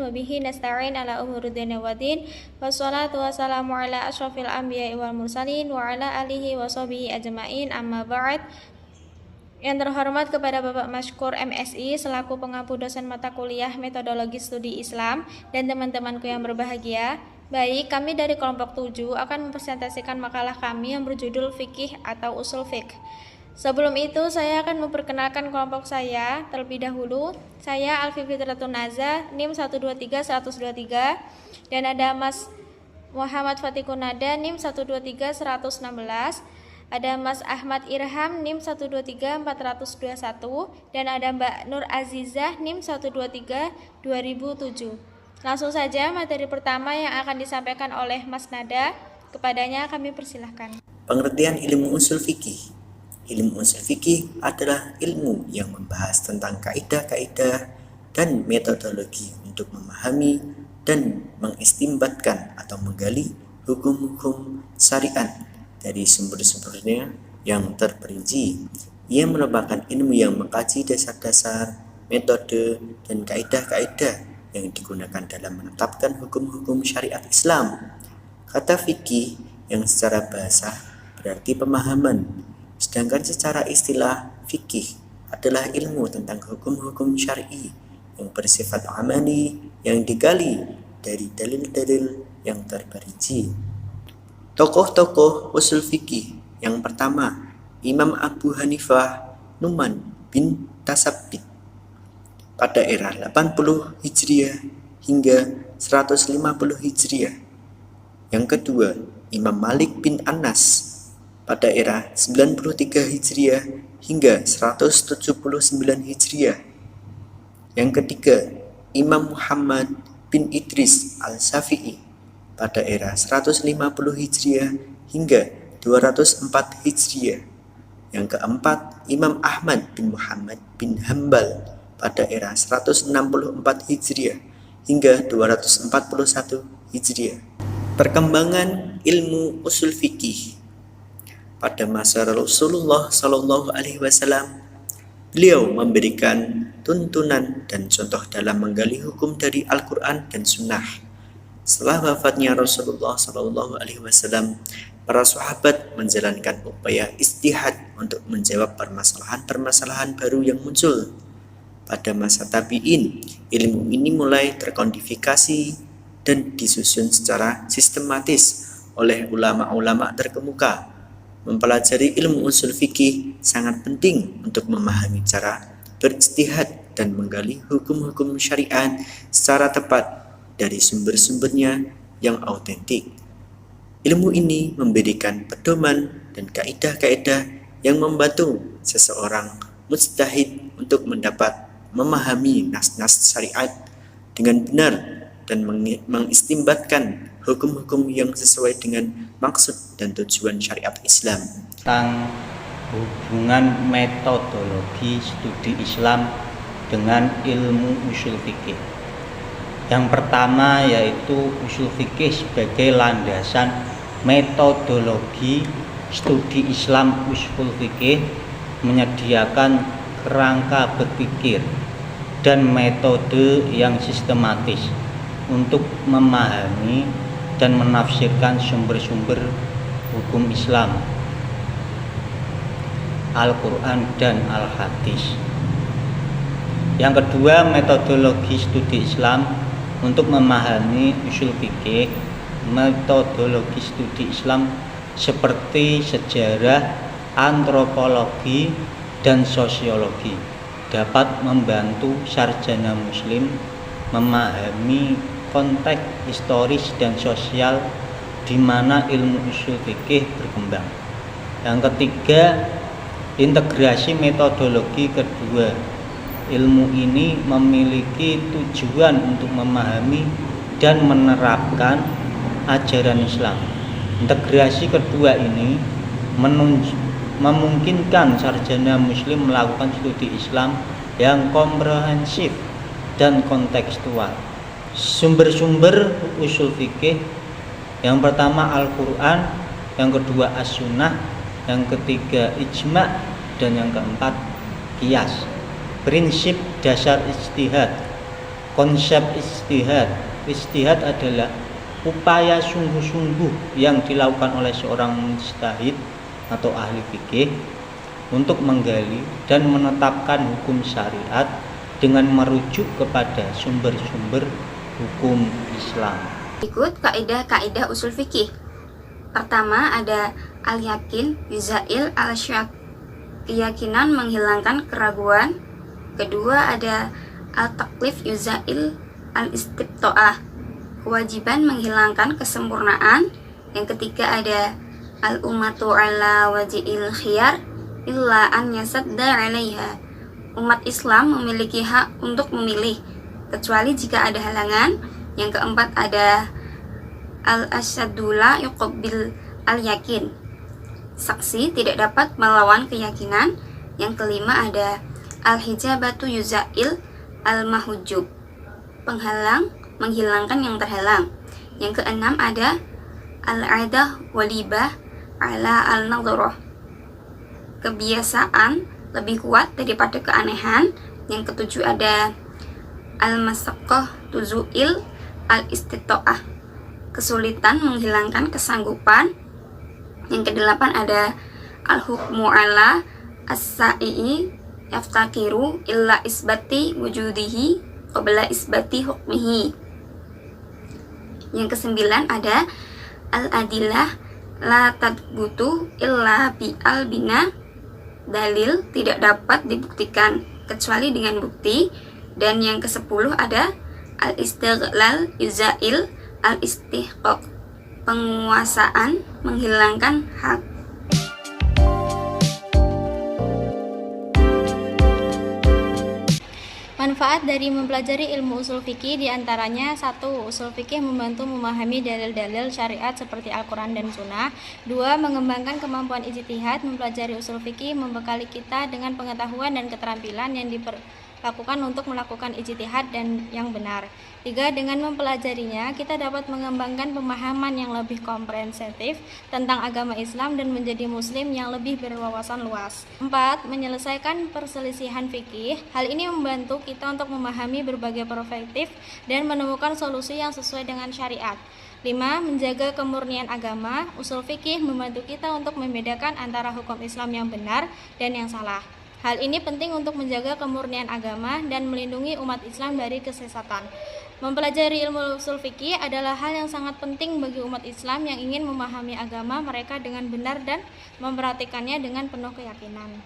wa bihi nasta'in ala umuri dunya waddin. Wassalatu wassalamu ala asyrafil anbiya'i wal mursalin wa ala alihi wa sahbihi ajma'in. Amma ba'd. Yang terhormat kepada Bapak Masykur MSI selaku pengampu dosen mata kuliah Metodologi Studi Islam dan teman-temanku yang berbahagia. Baik, kami dari kelompok 7 akan mempresentasikan makalah kami yang berjudul Fikih atau Usul Fiqh. Sebelum itu, saya akan memperkenalkan kelompok saya terlebih dahulu. Saya Alfi Fitratun Naza, NIM 123-123, dan ada Mas Muhammad Fatikun Nada, NIM 123-116. Ada Mas Ahmad Irham, NIM 123-421, dan ada Mbak Nur Azizah, NIM 123-2007. Langsung saja materi pertama yang akan disampaikan oleh Mas Nada. Kepadanya kami persilahkan. Pengertian ilmu usul fikih. Ilmu usul fikih adalah ilmu yang membahas tentang kaidah-kaidah dan metodologi untuk memahami dan mengistimbatkan atau menggali hukum-hukum syariat dari sumber-sumbernya yang terperinci. Ia merupakan ilmu yang mengkaji dasar-dasar, metode, dan kaidah-kaidah yang digunakan dalam menetapkan hukum-hukum syariat Islam. Kata fikih yang secara bahasa berarti pemahaman, sedangkan secara istilah fikih adalah ilmu tentang hukum-hukum syar'i yang bersifat amali yang digali dari dalil-dalil yang terperinci. Tokoh-tokoh usul fikih yang pertama, Imam Abu Hanifah Nu'man bin Tasabbit pada era 80 Hijriah hingga 150 Hijriah. Yang kedua, Imam Malik bin Anas pada era 93 Hijriah hingga 179 Hijriah. Yang ketiga, Imam Muhammad bin Idris al-Syafi'i pada era 150 Hijriah hingga 204 Hijriah. Yang keempat, Imam Ahmad bin Muhammad bin Hambal pada era 164 Hijriah hingga 241 Hijriah. Perkembangan ilmu usul fikih. Pada masa Rasulullah Shallallahu Alaihi Wasallam, beliau memberikan tuntunan dan contoh dalam menggali hukum dari Al-Quran dan Sunnah. Setelah wafatnya Rasulullah Shallallahu Alaihi Wasallam, para sahabat menjalankan upaya istihad untuk menjawab permasalahan-permasalahan baru yang muncul. Pada masa tabi'in, ilmu ini mulai terkodifikasi dan disusun secara sistematis oleh ulama-ulama terkemuka. Mempelajari ilmu usul fikih sangat penting untuk memahami cara berijtihad dan menggali hukum-hukum syariat secara tepat dari sumber-sumbernya yang autentik. Ilmu ini memberikan pedoman dan kaidah-kaidah yang membantu seseorang mujtahid untuk memahami nas-nas syariat dengan benar dan mengistimbatkan hukum-hukum yang sesuai dengan maksud dan tujuan syariat Islam. Tentang hubungan metodologi studi Islam dengan ilmu usul fikih. Yang pertama yaitu usul fikih sebagai landasan metodologi studi Islam. Usul fikih menyediakan kerangka berpikir dan metode yang sistematis untuk memahami dan menafsirkan sumber-sumber hukum Islam, Al-Quran dan Al-Hadis. Yang kedua, metodologi studi Islam untuk memahami usul fikih. Metodologi studi Islam seperti sejarah, antropologi, dan sosiologi dapat membantu sarjana muslim memahami konteks historis dan sosial di mana ilmu usul fikih berkembang. Yang ketiga, integrasi metodologi kedua. Ilmu ini memiliki tujuan untuk memahami dan menerapkan ajaran Islam. Integrasi kedua ini memungkinkan sarjana muslim melakukan studi Islam yang komprehensif dan kontekstual. Sumber-sumber usul fikih, yang pertama Al-Quran, yang kedua As-Sunnah, yang ketiga Ijma', dan yang keempat Qiyas. Prinsip dasar ijtihad. konsep ijtihad. Ijtihad adalah upaya sungguh-sungguh yang dilakukan oleh seorang mujtahid atau ahli fikih untuk menggali dan menetapkan hukum syariat dengan merujuk kepada sumber-sumber hukum Islam. Berikut kaidah-kaidah usul fikih. Pertama ada al-yakin yuzail al-syak, keyakinan menghilangkan keraguan. Kedua ada al-taklif yuzail al-istibto'ah, kewajiban menghilangkan kesempurnaan. Yang ketiga ada al-ummatu ala wajihil khiyar illa an yasadda 'alaiha, umat Islam memiliki hak untuk memilih kecuali jika ada halangan. Yang keempat ada al-asyadu la yuqabbil al-yakin, saksi tidak dapat melawan keyakinan. Yang kelima ada al-hijabatu yuzail al-mahujub, penghalang menghilangkan yang terhalang. Yang keenam ada al-adah walibah ala al-nadharah, kebiasaan lebih kuat daripada keanehan. Yang ketujuh ada al-masaqqah tuzuil al-istito'ah, kesulitan menghilangkan kesanggupan. Yang kedelapan ada al-hukmu ala as-sa'i yaftakiru illa isbati wujudihi qabla isbati hukmihi. Yang kesembilan ada al-adillah la tadbutu illa bi al-bina, dalil tidak dapat dibuktikan kecuali dengan bukti. Dan yang ke-10 ada al-istighlal yuzail al-istihqaq, penguasaan menghilangkan hak. Manfaat dari mempelajari ilmu usul fikih diantaranya: 1. Usul fikih membantu memahami dalil-dalil syariat seperti Al-Quran dan Sunnah. 2. Mengembangkan kemampuan ijtihad. Mempelajari usul fikih membekali kita dengan pengetahuan dan keterampilan yang diperlakukan untuk melakukan ijtihad dan yang benar. 3. Dengan mempelajarinya, kita dapat mengembangkan pemahaman yang lebih komprehensif tentang agama Islam dan menjadi muslim yang lebih berwawasan luas. 4. Menyelesaikan perselisihan fikih. Hal ini membantu kita untuk memahami berbagai perspektif dan menemukan solusi yang sesuai dengan syariat. 5. Menjaga kemurnian agama. Usul fikih membantu kita untuk membedakan antara hukum Islam yang benar dan yang salah. Hal ini penting untuk menjaga kemurnian agama dan melindungi umat Islam dari kesesatan. Mempelajari ilmu usul fikih adalah hal yang sangat penting bagi umat Islam yang ingin memahami agama mereka dengan benar dan memperhatikannya dengan penuh keyakinan.